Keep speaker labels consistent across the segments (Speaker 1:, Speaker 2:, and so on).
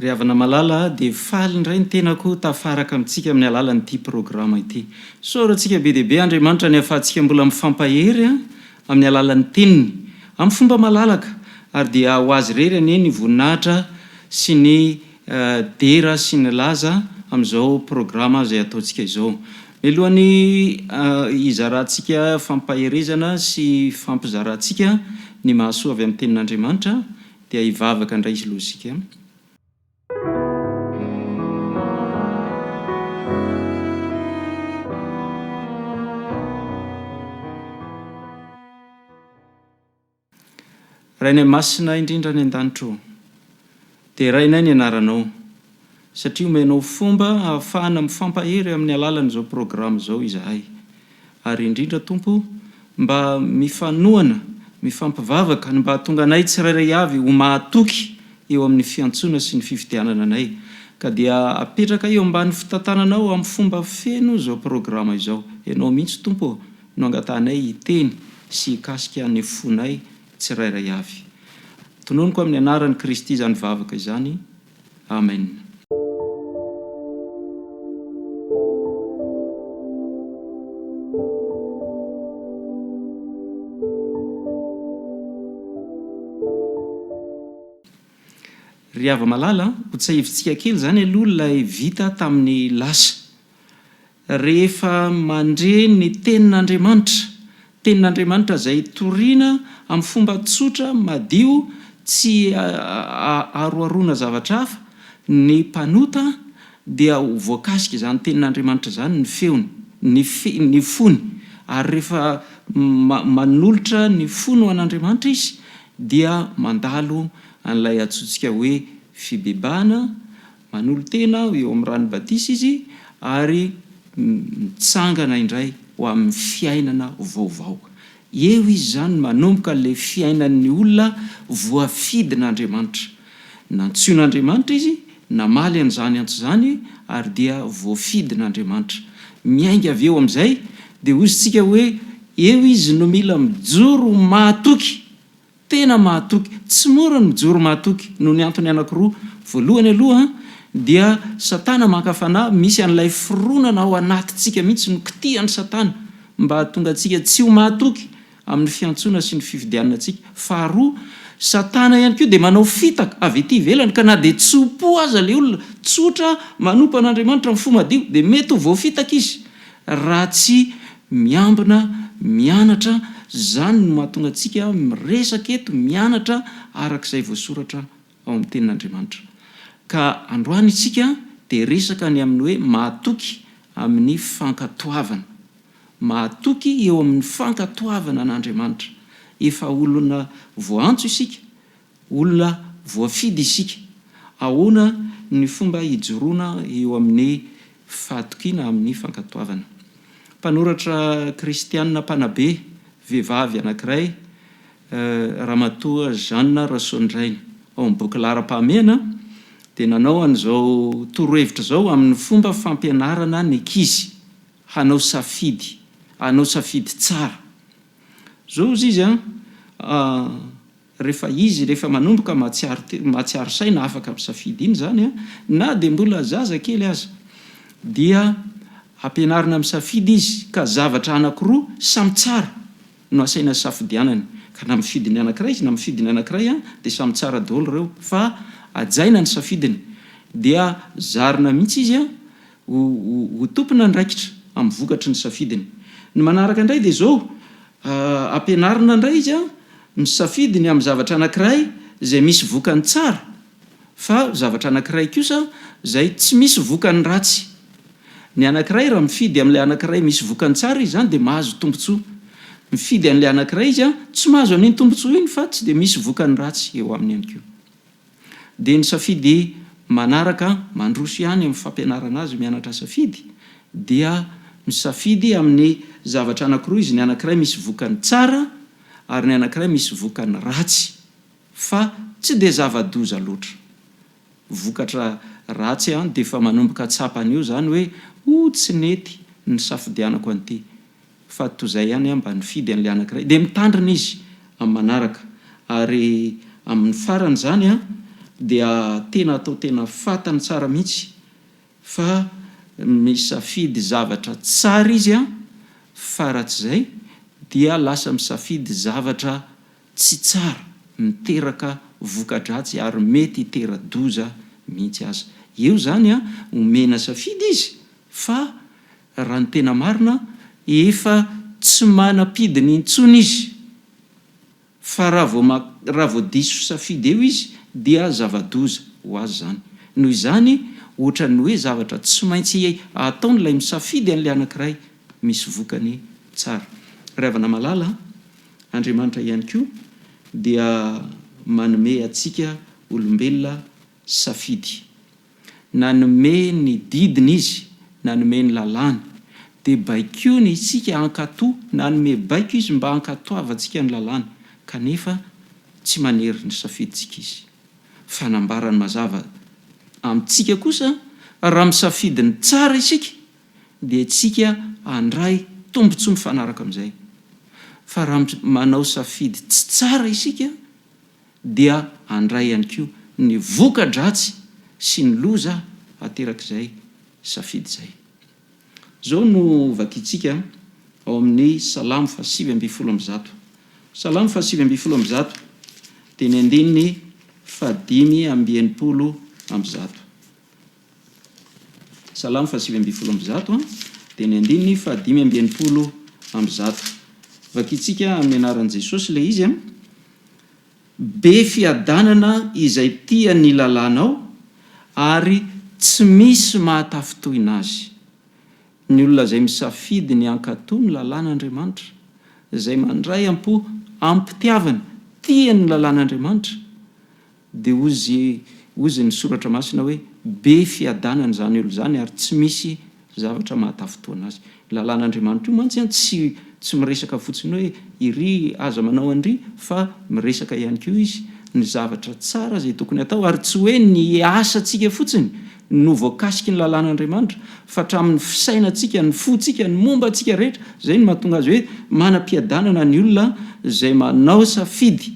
Speaker 1: Ry havana malala dia faly indray ny tenako tafaraka amintsika amin'ny alalan'ity programa ity. Soratsika be dia be Andriamanitra ny ahafahantsika mbola mifampahery amin'ny alalan'ny teniny amin'ny fomba malalaka ary dia ho azy irery anie ny voninahitra sy ny dera sy ny laza amin'izao programa izay ataontsika izao. Mialohan'ny hizarantsika fampaherezana sy fampizarantsika ny mahasoa avy amin'ny tenin'Andriamanitra dia hivavaka indray izy lozika. Rainay masina indrindra ny an-danitro dia rainay ny anaranao satria omenao fomba ahafahana mifampahery amin'ny alalan'izao programa izao izahay. Ary indrindra Tompo, mba mifanohana, mifampivavaka mba hahatonga anay tsirairay avy ho mahatoky eo amin'ny fiantsoana sy ny fifidianana anay. Ka dia apetraka eo ambany fitantananao amin'ny fomba feno izao programa izao. Ianao mihitsy Tompo no angatanay hiteny sy hikasika ny fonay tsirairay avy. Tononoko amin'ny anaran'i Kristy izany vavaka izany. Amen. Ry hava malala, ho tsahivitsika kely izany aloha ilay vita tamin'ny lasa. Rehefa mandre ny tenin'Andriamanitra, tenin'Andriamanitra izay toriana amin'ny fomba tsotra, madio, tsy aroarona zavatra hafa, ny mpanota dia voakasika izany tenin'Andriamanitra izany ny feony, ny fony. Ary rehefa manolotra ny fony ho an'Andriamanitra izy dia mandalo an'ilay antsointsika hoe fibebahana, manolo tena eo amin'ny rano batisa izy ary mitsangana indray ho amin'ny fiainana vaovao. Eo izy zany manomboka ilay fiainan'ny olona voafidin'Andriamanitra. Nantsoin'Andriamanitra izy, namaly an'izany antso izany ary dia voafidin'Andriamanitra. Miainga avy eo amin'izay dia ozintsika hoe eo izy no mila mijoro mahatoky, tena mahatoky. Tsy mora ny mijoro mahatoky noho ny antony anankiroa. Voalohany aloha dia Satana mankafanahy, misy an'ilay fironana ao anatintsika mihitsy no kitihany Satana mba hahatonga antsika tsy ho mahatoky amin'ny fiantsoana sy ny fifidianana antsika. Faharoa, Satana ihany koa dia manao fitaka avy ety ivelany ka na dia tsy ho po aza ilay olona tsotra manompo an'Andriamanitra amin'ny fo madio dia mety ho voafitaka izy raha tsy miambina, mianatra. Zany no mahatonga antsika miresaka eto, mianatra arak'izay voasoratra ao amin'ny tenin'Andriamanitra. Ka androany isika dia resaka ny amin'ny hoe mahatoky amin'ny fankatoavana. Mahatoky eo amin'ny fankatoavana an'Andriamanitra. Efa olona voantso isika, olona voafidy isika. Ahoana ny fomba hijoroana eo amin'ny fahatokiana amin'ny fankatoavana. Mpanoratra kristianina mpanabe, vehivavy anankiray, Ramatoa Jeanne Rassondrainy, ao amin'ny boky laharam-pahamehana dia nanao an'izao torohevitra izao amin'ny fomba fampianarana ny ankizy hanao safidy, hanao safidy tsara. Zao izy rehefa manomboka mahatsiaro saina afaka misafidy iny zany na dia mbola zaza kely aza dia ampianarina misafidy izy ka zavatra anankiroa samy tsara no asaina safidianany. Ka na mifidy ny anankiray izy na mifidy ny anankiray dia samy tsara daholo ireo fa ajaina ny safidiny. Dia zarina mihitsy izy ho tompona ndraikitra amin'ny vokatry ny safidiny. Ny manaraka indray dia izao, ampianarina indray izy misafidy ny amin'ny zavatra anankiray izay misy vokany tsara, fa zavatra anankiray kosa izay tsy misy vokany ratsy. Ny anankiray raha mifidy amin'ilay anankiray misy vokany tsara izy zany dia mahazo tombontsoa. Mifidy an'ilay anankiray izy tsy mahazo an'iny tombontsoa iny fa tsy dia misy vokany ratsy eo aminy ihany koa. Dia ny safidy manaraka mandroso ihany amin'ny fampianarana azy mianatra safidy dia misafidy amin'ny zavatra anankiroa izy. Ny anankiray misy vokany tsara ary ny anankiray misy vokany ratsy, fa tsy dia zava-doza loatra. Vokatra ratsy dia efa manomboka tsapany eo zany hoe tsy nety ny safidianako an'ity, fa toy izay ihany mba nifidy an'ilay anankiray dia mitandrina izy amin'ny manaraka. Ary amin'ny farany zany dia tena atao tena fatany tsara mihitsy fa misafidy zavatra tsara izy a fa raha tsy zay dia lasa misafidy zavatra tsy tsara miteraka vokadratsy ary mety hitera-doza mihitsy aza. Eo zany a omena safidy izy fa raha ny tena marina efa tsy manam-pidiny intsony izy fa raha vao diso safidy eo izy dia zava-doza ho azy zany. Noho izany ohatra ny hoe zavatra tsy maintsy ataon'ilay misafidy an'ilay anankiray misy vokany tsara. Ravana malala Andriamanitra ihany koa dia manome atsika olombelona safidy, nanome ny didiny izy, nanome ny lalàny, dia baiko ny isika hankatoa, nanome baiko izy mba hankatoavantsika ny lalàny, kanefa tsy manery ny safiditsika izy. Fanambarany mazava amintsika kosa raha misafidy ny tsara isika dia tsika handray tombontsoa mifanaraka amin'izay, fa raha manao safidy tsy tsara isika dia handray ihany koa ny voka-dratsy sy ny loza aterak'izay safidy izay. Zao no vakitsika ao amin'ny Salamo 8:100. Salamo 8:100 dia ny andininy 5:90. Salamo 8:100 dia ny andininy 5:90. Vakitsika amin'ny anaran'i Jesosy ilay izy a. Be fiadanana izay tia ny lalànao ary tsy misy mahatafi-tohina azy. Ny olona izay misafidy ny hankatoa ny lalàn'Andriamanitra, izay mandray ampitiavana tia ny lalàn'Andriamanitra, dia ozy ny soratra masina hoe be fiadanana zany olo zany ary tsy misy zavatra mahatafi-tohina azy. Lalàn'Andriamanitra io mantsy tsy miresaka fotsiny hoe iry aza manao an'ry, fa miresaka ihany koa izy ny zavatra tsara izay tokony atao, ary tsy hoe ny asantsika fotsiny no voakasiky ny lalàn'Andriamanitra, fa hatramin'ny fisainantsika, ny fontsika, ny momba antsika rehetra. Zay no mahatonga azy hoe manam-piadanana ny olona izay manao safidy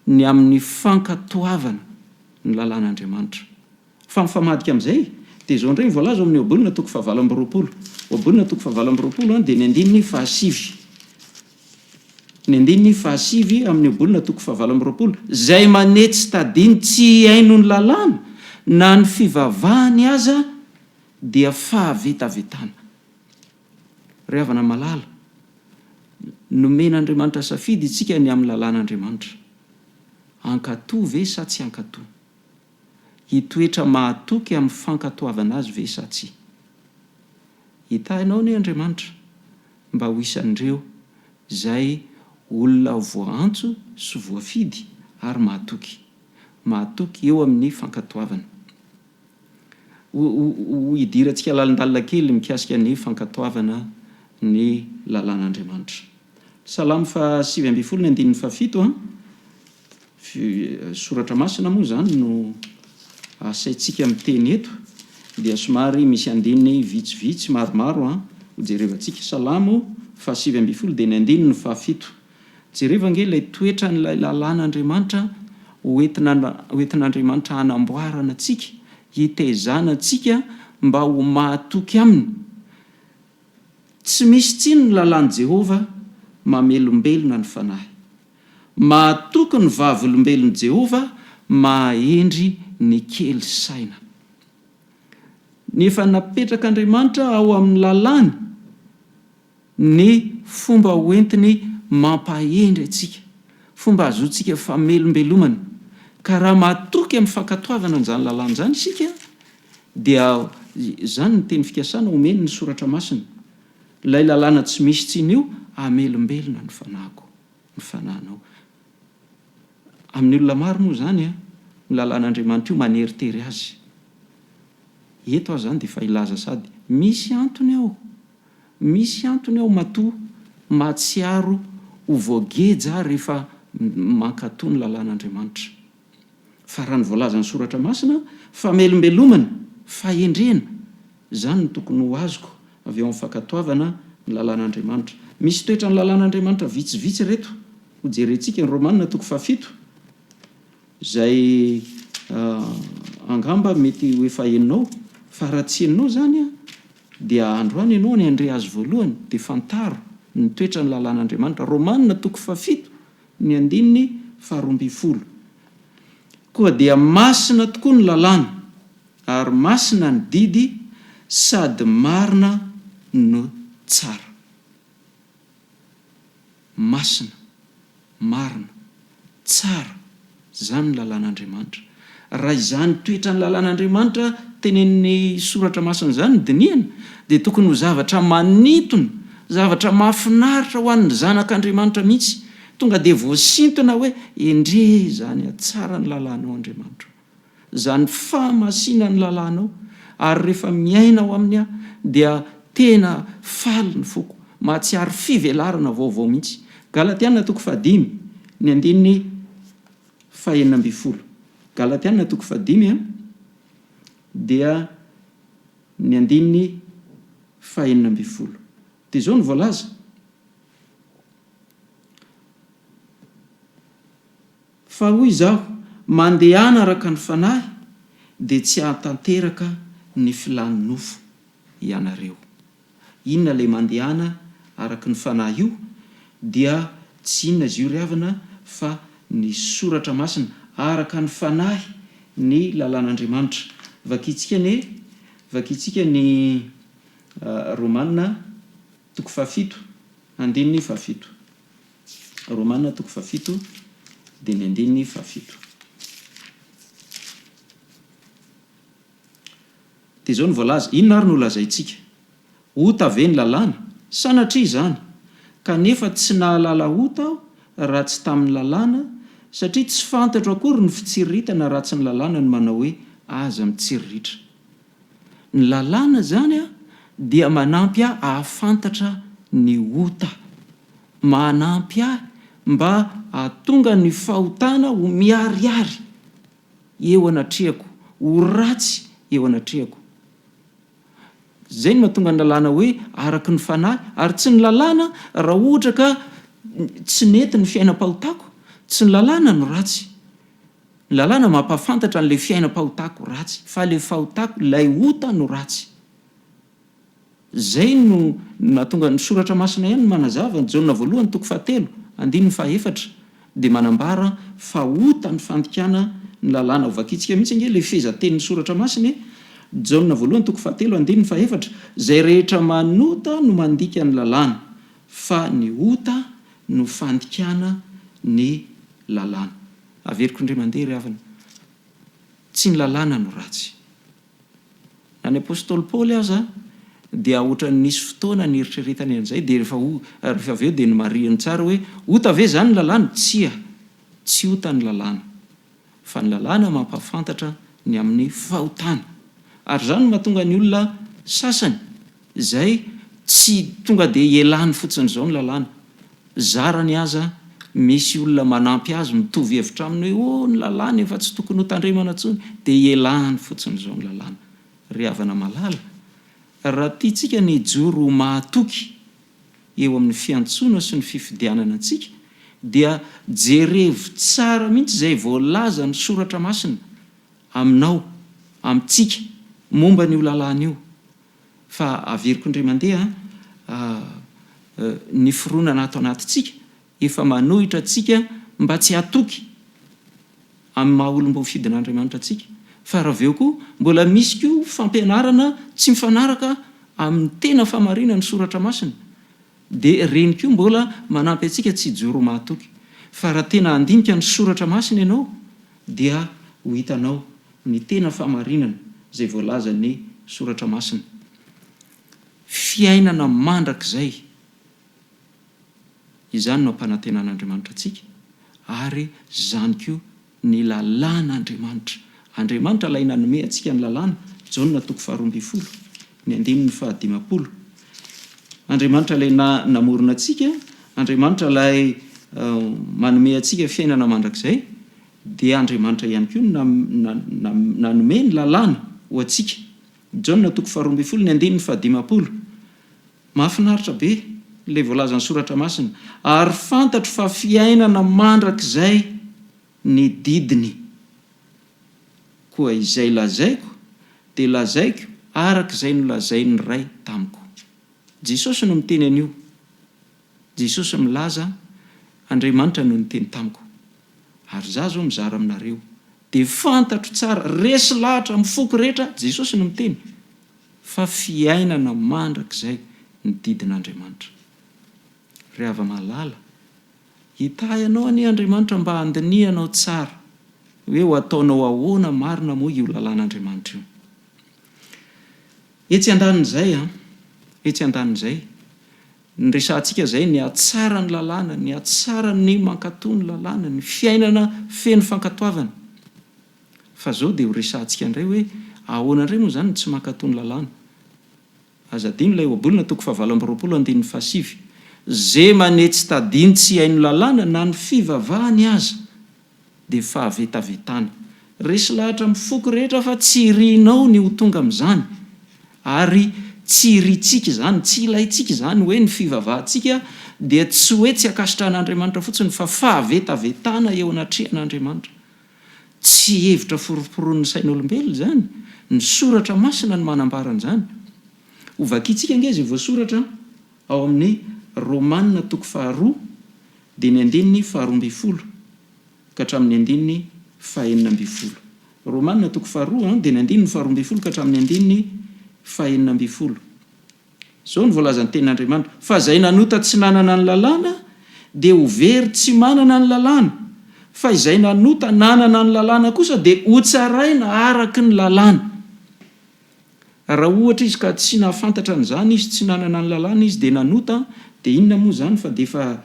Speaker 1: ny amin'ny fankatoavana ny lalàn'Andriamanitra. Fa mifamadika amin'izay dia izao indray voalaza amin'ny Obolona 7:20. Obolona 7:20 dia ny andininy 5:7. Ny andininy 5:7 amin'ny Obolona 7:20. Zay manetsy tadiny tsy haino ny lalàna na ny fivavahany aza dia fahavetavetana. Ry havana malala, nomen'Andriamanitra safidy isika ny amin'ny lalàn'Andriamanitra. Hankatoa ve sa tsy hankatoa? Hitoetra mahatoky amin'ny fankatoavana azy ve sa tsy? Hitahinao ny Andriamanitra mba ho isan'ireo izay olona voantso sy voafidy ary mahatoky eo amin'ny fankatoavana. Hidirantsika lalindalina kely mikasika ny fankatoavana ny lalàn'Andriamanitra. Salamo 7:7 ny andininy 7. Soratra masina moa zany no asaintsika miteny eto, dia somary misy andininy vitsivitsy maromaro hojerevantsika. Salamo 7:7 dia ny andininy 7. Jereva nge ilay toetra n'ilay lalàn'Andriamanitra hoentin'Andriamanitra hanamboarana antsika, hitezana antsika mba ho mahatoky aminy. Tsy misy tsiny ny lalàn'i Jehova mamelombelona ny fanahy. Mahatoky ny vavolombelon'i Jehova mahendry ny kely saina. Nefa napetrak'Andriamanitra ao amin'ny lalàny ny fomba hoentiny mampahendry antsika, fomba azotsika famelombelomana. Ka raha mahatoky amin'ny fankatoavana n'izany lalàna izany isika, dia izany ny teny fikasana omeny ny soratra masina. Ilay lalàna tsy misy tsiny io, amelombelona ny fanahinao. Amin'ny olona maro moa zany ny lalàn'Andriamanitra io maneritery azy. Eto azy zany dia efa ilaza sady misy antony ao matoa mahatsiaro ho voageja rehefa mankatoa ny lalàn'Andriamanitra. Fa raha ny voalaza ny soratra masina, famelombelomana, fahendrena, zany no tokony ho azoko avy eo amin'ny fankatoavana ny lalàn'Andriamanitra. Misy toetra ny lalàn'Andriamanitra vitsivitsy reto, ho jerentsika ny Romanina 7, izay angamba mety hoefa hainao fa raha tsy hainao zany a dia androany ianao ny andre azy voalohany dia fantaro ny toetra ny lalàn'andriamanitra. Romanina toko 7 ny andininy 12 koa dia masina tokoa ny lalàna ary masina ny didy sady marina no tsara. Masina, marina, tsara, zany ny lalàn'andriamanitra. Raha izany toetra ny lalàn'andriamanitra tenen'ny soratra masina zany dinihana dia tokony ho zavatra manitona, zavatra mahafinaritra ho an'ny zanak'andriamanitra mihitsy, tonga dia voasintona hoe endre zany tsara ny lalànao Andriamanitra, zany fahamasina ny lalànao, ary rehefa miaina ao aminy dia tena faly ny foko, mahatsiary fivelarana vaovao mihitsy. Galatiana toko 5 ny andininy 9. Galatiana toko 5 dia ny andininy 9. Dia izao ny voalaza: fa hoy izaho mandehana araka ny fanahy dia tsy hahatanteraka ny filany nofo ianareo. Inona ilay mandehana araka ny fanahy io? Dia tsy inona izy io ry havana fa ny soratra masina, araka ny fanahy ny lalàn'Andriamanitra. Vakitsika ny Romanina toko 7 andininy 7. Romanina toko 7 dia ny andininy 7. Dia izao ny voalaza: inona ary no lazaintsika? Ota ve ny lalàna? Sanatria izany, kanefa tsy nahalala ota aho raha tsy tamin'ny lalàna, satria tsy fantatro akory ny fitsiriritana raha tsy ny lalàna no manao hoe aza mitsirriritra. Ny lalàna zany dia manampy ahy ahafantatra ny ota, manampy ahy mba hahatonga ny fahotana ho miariary eo anatrehako, ho ratsy eo anatrehako. Zay no mahatonga ny lalàna hoe araka ny fanahy, ary tsy ny lalàna raha ohatra ka tsy nety ny fiainam-pahotako, tsy ny lalàna no ratsy. Ny lalàna mampahafantatra n'ilay fiainam-pahotako ratsy, fa ilay fahotako, ilay ota no ratsy. Zay no nahatonga ny soratra masina ihany manazava ny Jaona voalohany toko 7 andininy 4 dia manambara fa ota ny fandikana ny lalàna. Ho vakitsika mihitsy ange ilay fehezantenin'ny soratra masina, Jaona voalohany toko 7 andininy 4: zay rehetra manota no mandika ny lalàna, fa ny ota no fandikana ny lalàna. Averiko indray mandeha ry havana, tsy ny lalàna no ratsy. Na ny apôstôly Paoly aza dia ohatra nisy fotoana ny eritreretany an'izay, dia rehefa avy eo dia ny marihany tsara hoe ota ve zany ny lalàna? Tsy ota ny lalàna, fa ny lalàna mampahafantatra ny amin'ny fahotana. Ary zany no mahatonga ny olona sasany izay tsy tonga dia ialany fotsiny izao ny lalàna. Zarany aza misy olona manampy azy mitovy hevitra aminy hoe ny lalàna efa tsy tokony ho tandremana intsony, dia ialany fotsiny izao ny lalàna. Ry havana malala, raha tiantsika ny joro mahatoky eo amin'ny fiantsoana sy ny fifidianana antsika, dia jerevo tsara mihitsy izay voalaza ny soratra masina aminao, amintsika, momba n'io lalàna io. Fa averiko indray mandeha ny fironana ato anatintsika efa manohitra antsika mba tsy hatoky amin'ny maha olom-bofidin'Andriamanitra antsika, fa raha aveo koa mbola misy koa fampianarana tsy mifanaraka amin'ny tena famarinana ny soratra masina, dia reny koa mbola manampy antsika tsy joro mahatoky. Fa raha tena handinika ny soratra masina ianao dia ho hitanao ny tena famarinana izay voalaza ny soratra masina. Fiainana mandrakizay, izany no ampanantenan'Andriamanitra antsika, ary zany koa ny lalàn'Andriamanitra. Andriamanitra ilay nanome antsika ny lalàna. Jaona toko 12 ny andininy 15. Andriamanitra ilay namorona antsika, Andriamanitra ilay manome antsika fiainana mandrakizay, dia Andriamanitra ihany koa nanome ny lalàna ho antsika. Jaona toko 12 ny andininy 15. Mahafinaritra be ilay voalazan'ny soratra masina: ary fantatro fa fiainana mandrakizay ny didiny. koa izay lazaiko dia lazaiko arak'izay no lazainy ray tamiko. Jesosy no miteny an'io. Jesosy milaza Andriamanitra no niteny tamiko. Ary za zao mizara aminareo dia fantatro tsara resy lahatra mifoko rehetra Jesosy no miteny fa fiainana mandrakizay ny didin'Andriamanitra. Rehefa malala hitahy ianao any Andriamanitra mba handinihanao tsara hoe ho ataonao ahoana marina moa io lalàn'Andriamanitra io. Etsy andanin'izay ny resantsika zay ny atsara ny lalàna, ny atsara ny mankatoa ny lalàna, ny fiainana feno fankatoavana. Fa zao dia ho resantsika indray hoe ahoana indray moa zany tsy mankatoa ny lalàna. Azadino ilay oabolona 7:27 zay manetsy tadiny tsy haino lalàna na ny fivavahany aza dia fahavetavetana. Resy lahatra mifoko rehetra fa tsy irianao ny ho tonga amin'izany ary tsy iritsika izany, tsy ilaitsika izany hoe ny fivavahantsika dia tsy hoe tsy akasitrahan'Andriamanitra fotsiny fa fahavetavetana eo anatrehan'Andriamanitra. Tsy hevitra foroporon'ny sain'olombelona izany, ny soratra masina ny manambaran'izany. Ovakitsika ange izay voasoratra ao amin'ny Romanina 2 dia ny 2:12 ka hatramin'ny 2:14. Romanina 2 dia ny 2:12 ka hatramin'ny 2:14. Zao ny voalaza ny tenin'Andriamanitra fa izay nanota tsy nanana ny lalàna dia ho very tsy manana ny lalàna, fa izay nanota nanana ny lalàna kosa dia ho tsaraina araky ny lalàna. Raha ohatra izy ka tsy nahafantatra an'izany izy, tsy nanana ny lalàna izy dia nanota, dia inona moa zany fa dia efa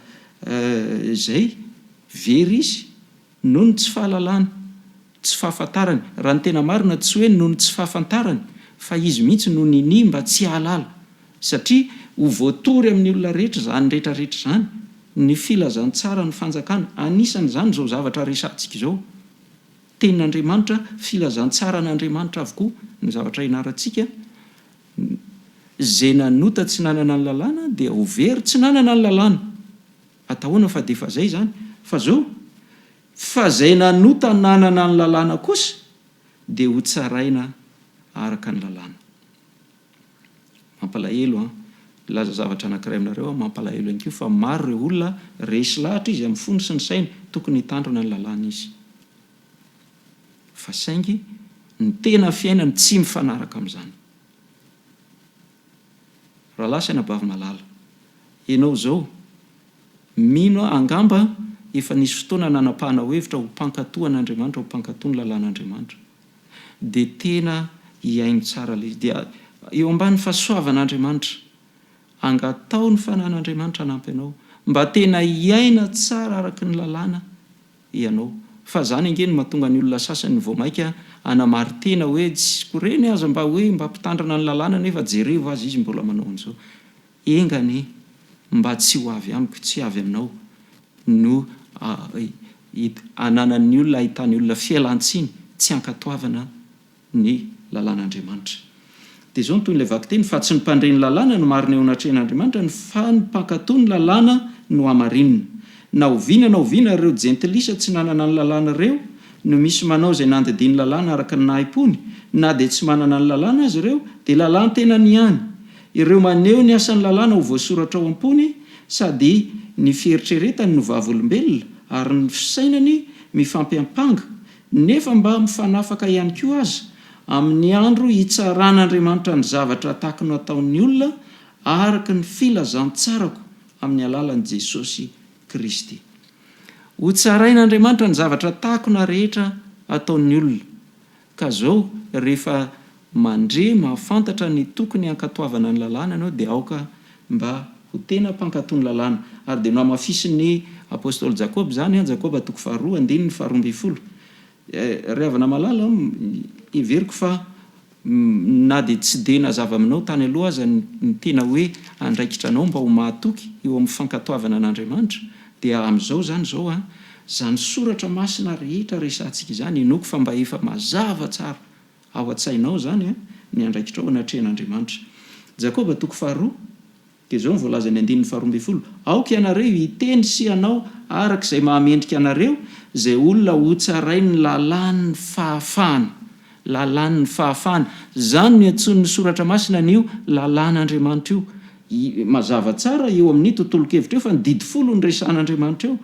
Speaker 1: izay very izy noho ny tsy fahalalàna, tsy fahafantarany. Raha ny tena marina tsy hoe noho ny tsy fahafantarany fa izy mihitsy no nini mba tsy hahalala, satria ho voatory amin'ny olona rehetra zany rehetrarehetra zany ny filazantsara ny fanjakana. Anisan'izany zao zavatra resantsika izao. Tenin'Andriamanitra, filazantsara n'Andriamanitra avokoa ny zavatra inarantsika. Zay nanota tsy nanana ny lalàna dia ho very tsy nanana ny lalàna. Atahoana fa dia efa zay zany. Fa zao fa zay nanota nanana ny lalàna kosa dia ho tsaraina araka ny lalàna. Mampalahelo laza zavatra anankiray aminareo mampalahelo ihany koa fa maro ireo olona resy lahatra izy amin'ny fony sy ny sainy tokony hitandrona ny lalàna izy. Fa saingy ny tena fiainany tsy mifanaraka amin'izany. Raha lasa bavy malala, ianao zao mino angamba efa nisy fotoana nanapahana hevitra ho mpankatoa an'Andriamanitra, ho mpankatoa ny lalàn'Andriamanitra, dia tena hiaino tsara ilay izy. Dia eo ambany fahasoavan'Andriamanitra angatao ny fanan'Andriamanitra hanampy anao mba tena hiaina tsara araky ny lalàna ianao. Fa zany ange no mahatonga ny olona sasany vao maika anamary tena hoe tsy koreny aza mba hoe mba mpitandrana ny lalàna nefa jereo azy izy mbola manao an'izao. Engany mba tsy ho avy amiko, tsy avy aminao no ananan'ny olona, ahitany olona fialan-tsiny tsy ankatoavana ny lalàn'Andriamanitra. Dia zao toy ilay vaky teny fa tsy ny mpandre ny lalàna no marina eo anatrehan'Andriamanitra fa ny mpankatoa ny lalàna no hamarinina. Na oviana ireo jentilisa tsy nanana ny lalàna ireo no misy manao izay nandidiny lalàna araka ny nahaim-pony, na dia tsy manana ny lalàna azy ireo dia lalàna tena ihany. Ireo maneho ny asan'ny lalàna ho voasoratra ao am-pony sady ny fieritreretany no vavolombelona ary ny fisainany mifampiampanga, nefa mba mifanafaka ihany koa aza amin'ny andro hitsaran'Andriamanitra ny zavatra tahaka no ataon'ny olona araka ny filazantsarako amin'ny alalan'i Jesosy Kristy. Ho tsarain'Andriamanitra ny zavatra tahako na rehetra ataon'ny olona. Ka zao rehefa mandre mahafantatra ny tokony ankatoavana ny lalàna ianao dia aoka mba ho tena mpankatoa ny lalàna. Ary dia no amafisin'ny apôstôly Jakoba zany, Jakoba 2:12. Ry havana malala iveriko fa na dia tsy dia nazava aminao tany aloha aza ny tena hoe andraikitra anao mba ho mahatoky eo amin'ny fankatoavana n'Andriamanitra, dia amin'izao zany zao zany soratra masina rehetra resantsika izany enoko fa mba efa mazava tsara ao an-tsainao zany ny andraikitra ao anatrehan'Andriamanitra. Jakoba 2:2 dia zao ny voalaza ny 2:12. Aoka ianareo hiteny sy ianao araka izay mahamendrika anareo izay olona ho tsarainy lalàn'ny fahafahana. lalàn'ny fahafahana. Zany ny antson'ny soratra masina an'io lalàn'Andriamanitra io. Mazava tsara eo amin'ny tontolo-kevitra eo fa ny didy folo ny resan'Andriamanitra eo.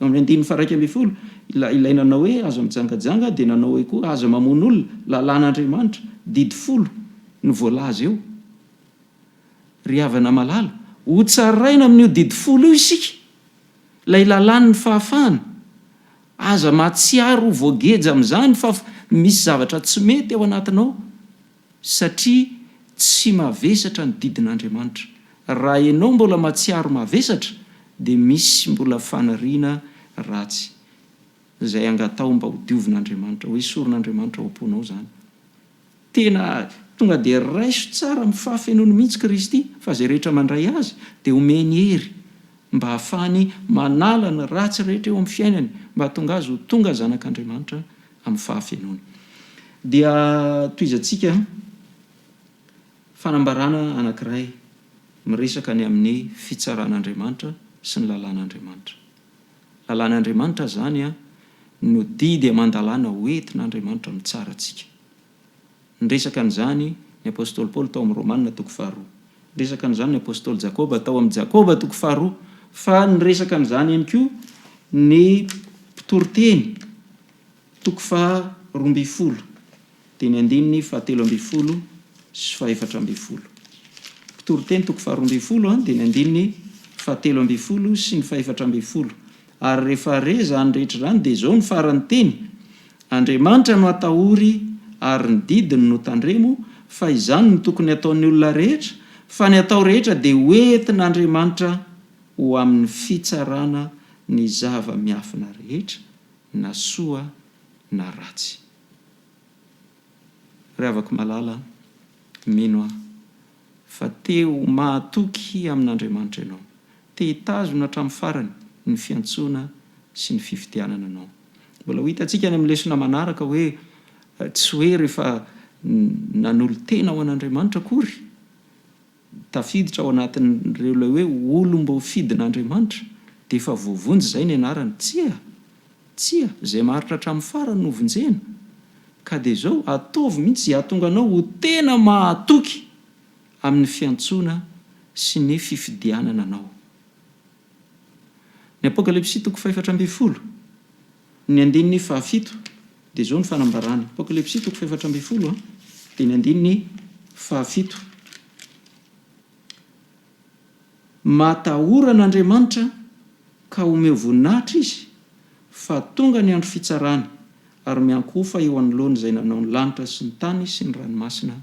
Speaker 1: Amin'ny andin'ny faraika ambin'ny folo ilay nanao hoe aza mijangajanga dia nanao hoe koa aza mamono olona lalàn'Andriamanitra didy folo ny voalaza eo. Ry havana malala, ho tsaraina amin'io didy folo io isika, ilay lalàn'ny fahafahana. Aza mahatsiaro voageja amin'izany fa misy zavatra tsy mety ao anatinao satria tsy mavesatra ny didin'Andriamanitra. Raha ianao mbola mahatsiaro mavesatra dia misy mbola fanariana ratsy izay angatao mba ho diovin'Andriamanitra, ho esorin'Andriamanitra ao am-ponao zany. Tena tonga dia raiso tsara amin'ny fahafenony mihitsy Kristy fa izay rehetra mandray azy dia omeny hery mba hahafahany manala ny ratsy rehetra eo amin'ny fiainany, mba tonga azy ho tonga zanak'Andriamanitra amin'ny fahafenony. Dia toizantsika fanambarana anankiray miresaka ny amin'ny fitsaran'Andriamanitra sy ny lalàn'Andriamanitra. Lalàn'Andriamanitra zany no didy amandalàna hoentin'Andriamanitra mitsara antsika. Niresaka an'izany ny apôstôly Paoly tao amin'ny Romanina 4. Niresaka an'izany ny apôstôly Jakoba tao amin'ny Jakoba 4. Fa niresaka an'izany ihany koa ny mpitoroteny 12. Dia ny andininy 17 sy 14. Mpitoroteny 12 dia ny andininy 17 sy ny 14. Ary rehefa reza any rehetra zany dia izao ny farany teny: Andriamanitra no atahory ary ny didiny no tandremo, fa izany no tokony ataon'ny olona rehetra, fa ny atao rehetra dia hoentin'Andriamanitra ho amin'ny fitsarana ny zava-miafina rehetra, na soa na ratsy. Ry havako malala, mino aho fa teo mahatoky amin'Andriamanitra ianao, te hitazona hatramin'ny farany ny fiantsoana sy ny fifidianana anao. Mbola ho hitantsika any amin'ny lesona manaraka hoe tsy hoe rehefa nanolo tena ao an'Andriamanitra akory tafiditra ao anatin'ireo ilay hoe olom-bo fidin'Andriamanitra dia efa voavonjy izay ny anarany. Tsia izay maharitra hatramin'ny farany no vonjena. Ka dia izao ataovy mihitsy izay hahatonga anao ho tena mahatoky amin'ny fiantsoana sy ny fifidianana anao. Ny Apokalipsy 4:12 ny andininy 7 dia izao ny fanambarana. Apokalipsy 4:12 dia ny andininy 7. Matahora n'Andriamanitra ka omeo voninahitra izy, fa tonga ny andro fitsarany ary miankofa eo anoloany izay nanao ny lanitra sy ny tany sy ny ranomasina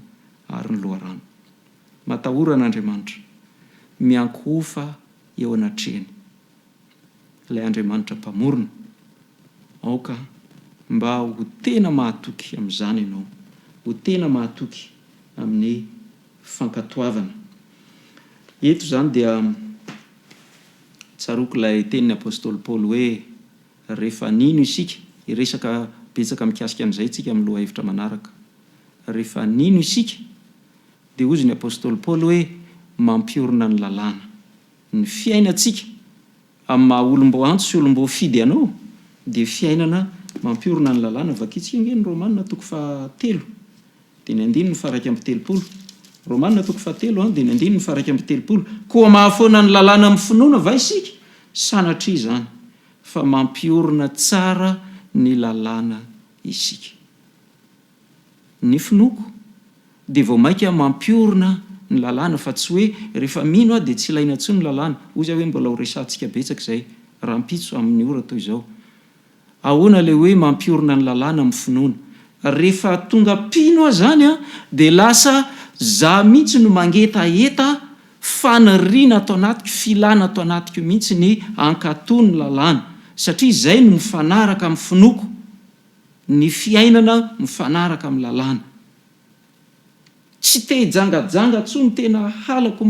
Speaker 1: ary ny loharano. Matahora n'Andriamanitra, miankofa eo anatrehany. Ilay Andriamanitra mpamorona, aoka mba ho tena mahatoky amin'izany ianao, ho tena mahatoky amin'ny fankatoavana. Eto zany dia tsaroako ilay tenin'ny apôstôly Paoly hoe rehefa nino isika, iresaka betsaka mikasika an'izay tsika amin'ny loha hevitra manaraka. Rehefa nino isika dia hozy ny apôstôly Paoly hoe mampiorina ny lalàna. Ny fiainantsika amin'ny maha olom-bo antso sy olom-bo fidy ianao dia fiainana mampiorina ny lalàna. Vakitsika nge ny Romanina 7 dia ny andininy 1:30. Romanina 7 dia ny andininy 1:30. Koa mahafoana ny lalàna amin'ny finoana va isika? Sanatria izany fa mampiorina tsara ny lalàna isika. Ny finoko dia vao maika mampiorina ny lalàna, fa tsy hoe rehefa mino dia tsy ilaina intsony ny lalàna. Ozy hoe mbola ho resantsika betsaka izay rahampitso amin'ny ora toy izao. Ahoana ilay hoe mampiorina ny lalàna amin'ny finoana? Rehefa tonga pino zany dia lasa za mihitsy no mangetaeta faniriana atao anatiko, filana atao anatiko mihitsy ny ankatony ny lalàna, satria izay no mifanaraka amin'ny finoko, ny fiainana mifanaraka amin'ny lalàna. Tsy te hijangajanga tsony, tena halako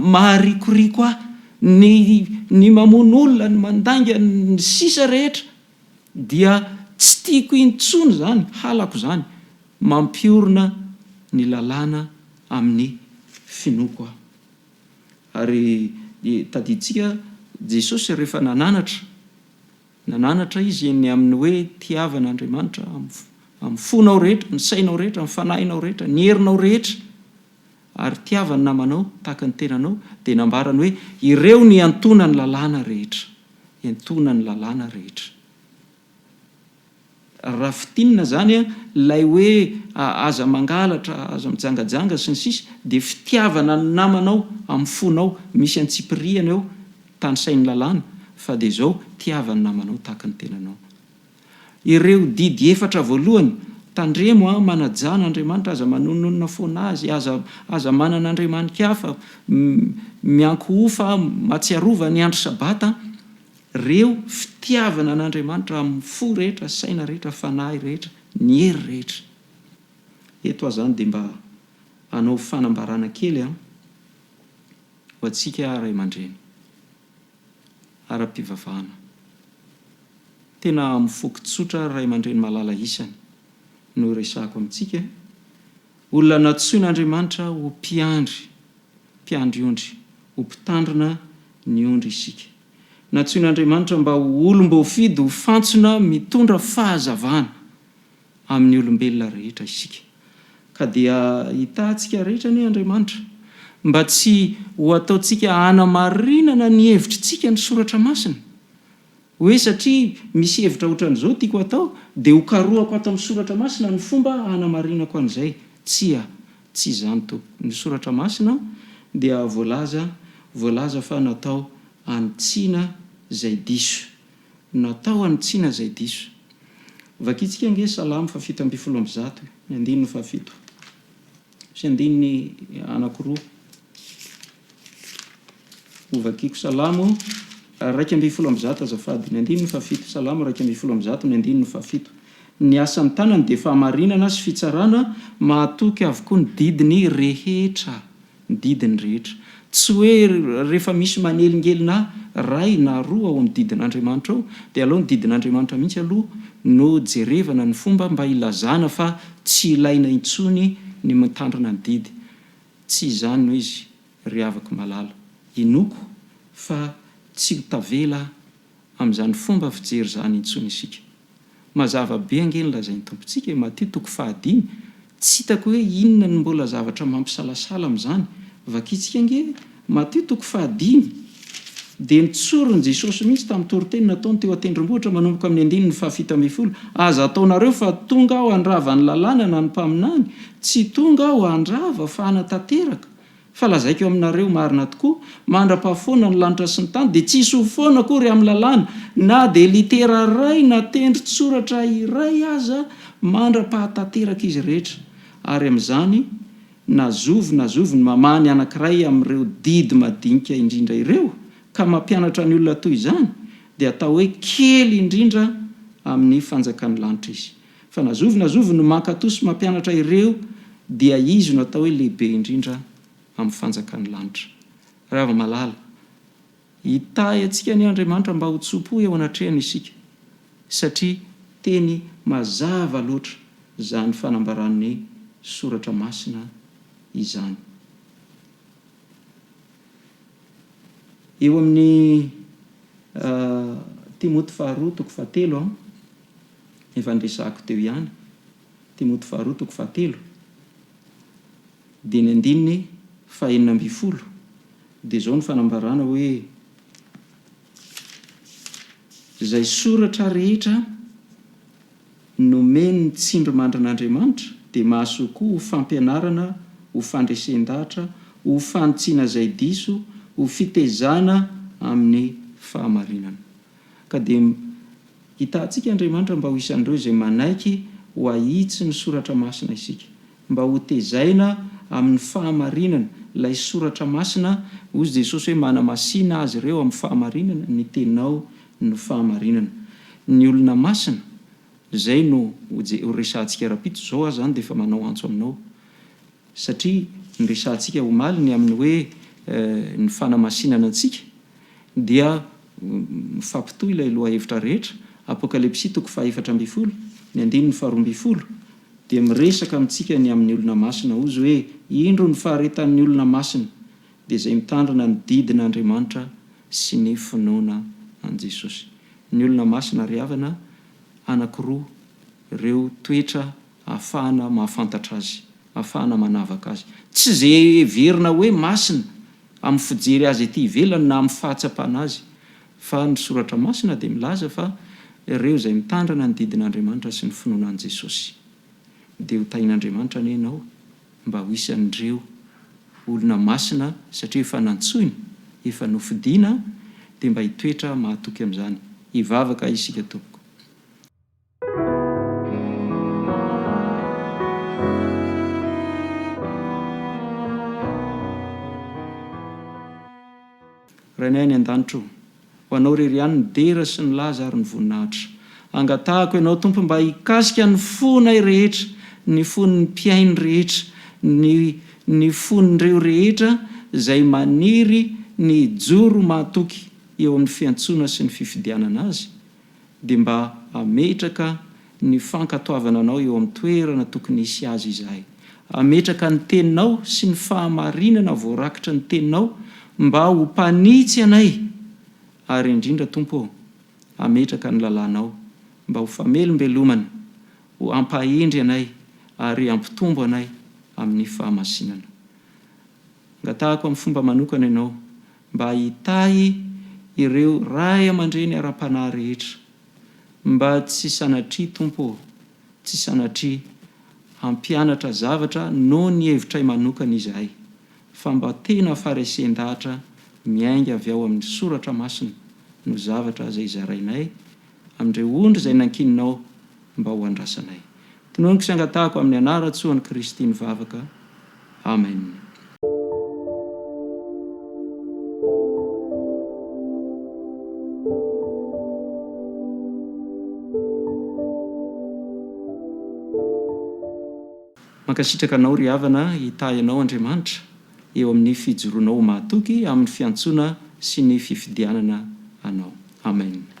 Speaker 1: maharikoriko aho ny mamono olona, ny mandanga ny sisa rehetra, dia tsy tiako intsony zany, halako zany. Mampiorina ny lalàna amin'ny finoko aho. Ary tadiditsika Jesosy rehefa nananatra izy ny amin'ny hoe tiavan'Andriamanitra amin'ny fonao rehetra, ny sainao rehetra, ny fanahinao rehetra, ny herinao rehetra, ary tiava ny namanao tahaka ny tenanao, dia nambarany hoe ireo ny antona ny lalàna rehetra, antona ny lalàna rehetra. Raha fitinina zany a lay hoe aza mangalatra, aza mijangajanga sy ny sisy, dia fitiavana ny namanao amin'ny fonao, misy antsipiriana eo tany sain'ny lalàna, fa dia zao tiava ny namanao tahaka ny tenanao. Ireo didy efatra voalohany, tandremo a manajana Andriamanitra, aza manononona foana azy, aza manana andriamanika hafa, mianko ofa, matsiarova ny andro sabata, reo fitiavana an'Andriamanitra amin'ny fo rehetra, saina rehetra, fanahy rehetra, ny hery rehetra. Eto zany dia mba hanao fanambarana kely ho antsika ray aman-dreny, ara-pivavahana. Tena mifoky tsotra ray aman-dreny malala isany no resahako amintsika. Olona natsoin'Andriamanitra ho mpiandry ondry, ho mpitandrina ny ondry isika. Natsoin'Andriamanitra mba ho olom-boafidy, ho fantsona mitondra fahazavana amin'ny olombelona rehetra isika. Ka dia hitantsika rehetra ny Andriamanitra mba tsy ho ataontsika hanamarinana ny hevitrintsika ny soratra masina, hoe satria misy hevitra ohatran'izao tiako atao dia ho karohako ato amin'ny soratra masina ny fomba hanamarinako an'izay. Tsy izany to. Ny soratra masina dia voalaza fa natao hanitsiana izay diso, natao hanitsiana izay diso. Vakitsika nge Salamo 7:100, ny 7 sy 2. Ovakiko Salamo 2:100 azafady, ny 7. Salamo 2:100, ny 7. Ny asan'ny tanany dia fahamarinana sy fitsarana, mahatoky avokoa ny didiny rehetra, ny didiny rehetra. Tsy hoe rehefa misy manelingelina ray na roa ao amin'ny didin'Andriamanitra ao dia aloha ny didin'Andriamanitra mihitsy aloha no jerevana ny fomba mba ilazana fa tsy ilaina intsony ny mitandrina ny didy. Tsy izany no izy ry havako malala. Inoko fa tsy tavela amin'izany fomba fijery zany intsony isika. Mazava be ange ny lazain'ny tompontsika, Matthieu 5:5, tsy hitako hoe inona ny mbola zavatra mampisalasala amin'izany. Vakitsika nge Matthieu 5:5, dia nitsorony Jesosy mihitsy tamin'ny toriteny nataony teo an-tendrombohitra manomboka amin'ny 7:7. Aza ataonareo fa tonga aho handrava ny lalàna na ny mpaminany, tsy tonga aho handrava fa hanatanteraka. Fa lazaiko eo aminareo marina tokoa, mandra-pahafoana ny lanitra sy ny tany, dia tsy hisy ho foana akory amin'ny lalàna, na dia litera ray na tendrin-tsoratra iray aza mandra-pahatanteraka izy rehetra. Ary amin'izany nazovy ny mamany anankiray amin'ireo didy madinika indrindra ireo, ka mampianatra ny olona toy izany, dia atao hoe kely indrindra amin'ny fanjakan'ny lanitra izy. Fa nazovy ny mankatosy mampianatra ireo, dia izy no atao hoe lehibe indrindra amin'ny fanjakan'ny lanitra. Raha malala, hitahy antsika ny Andriamanitra mba ho tsopo eo anatrehana isika, satria teny mazava loatra izany fanambaran'ny soratra masina izany. Eo amin'ny Timoty 2:7 efa ndresahako teo ihany. Timoty 2:7 dia ny 9:20 dia zao ny fanambarana hoe izay soratra rehetra nomeny ny tsindry mandrin'Andriamanitra dia mahasoa koa ho fampianarana, ho fandresen-dahatra, ho fanitsiana izay diso, ho fitezana amin'ny fahamarinana. Ka dia hitantsika Andriamanitra mba ho isan'ireo izay manaiky ho ahitsy ny soratra masina isika, mba ho tezaina amin'ny fahamarinana ilay soratra masina. Hoy Jesosy hoe manamasina azy ireo amin'ny fahamarinana, ny teninao no fahamarinana. Ny olona masina izay no ho resantsika rapito. Zao aho zany dia efa manao antso aminao, satria ny resantsika omaly ny amin'ny hoe ny fanamasinana antsika dia mifampitohy ilay loha hevitra rehetra. Apokalipsy 4:12, ny 12 dia miresaka amintsika ny amin'ny olona masina. Ozy hoe indro ny faharetan'ny olona masina, dia izay mitandrina ny didin'Andriamanitra sy ny finoana an' Jesosy. Ny olona masina ry havana anankiroa ireo toetra ahafahana mahafantatra azy, ahafahana manavaka azy. Tsy zay verina hoe masina amin'ny fijery azy ety ivelany na amin'ny fahatsapana azy, fa ny soratra masina dia milaza fa ireo izay mitandrana ny didin'Andriamanitra sy ny finoanan'i Jesosy. Dia ho tain'Andriamanitra anie ianao mba ho isan'ireo olona masina satria efa nantsoiny, efa nofidiana, dia mba hitoetra mahatoky amin'izany. Hivavaka isika tompoko. Rainay ny an-danitro, ho anao rery ihany ny dera sy ny laza ary ny voninahitra. Angatahako ianao Tompo mba hikasika ny fonay rehetra, ny fon'ny mpiainy rehetra, ny fon'ireo rehetra izay maniry ny joro mahatoky eo amin'ny fiantsoana sy ny fifidianana azy, dia mba ametraka ny fankatoavana anao eo amin'ny toerana tokony hisy azy izahay. Ametraka ny teninao sy ny fahamarinana voarakitra ny teninao mba ho mpanitsy anay, ary indrindra Tompo, ametraka ny lalànao mba ho famelombelomana, ho ampahendry anay ary ampitombo anay amin'ny fahamasinana. Angatahako amin'ny fomba manokana ianao mba hitahy ireo ray aman-dreny ara-panahy rehetra, mba tsy sanatria Tompo, tsy sanatria hampianatra zavatra no ny hevitray manokana izahay, fa mba tena faresen-dahatra miainga avy ao amin'ny soratra masina no zavatra izay zarainay amin'ireo ondry izay nankininao mba ho andrasanay. Tinoaniko sy angatahako amin'ny anaran-tsoan'i Kristy mivavaka. Amen. Mankasitraka anao ry havana hitahy anao Andriamanitra eo amin'ny fijoroanao mahatoky amin'ny fiantsoana sy ny fifidianana anao. Amen.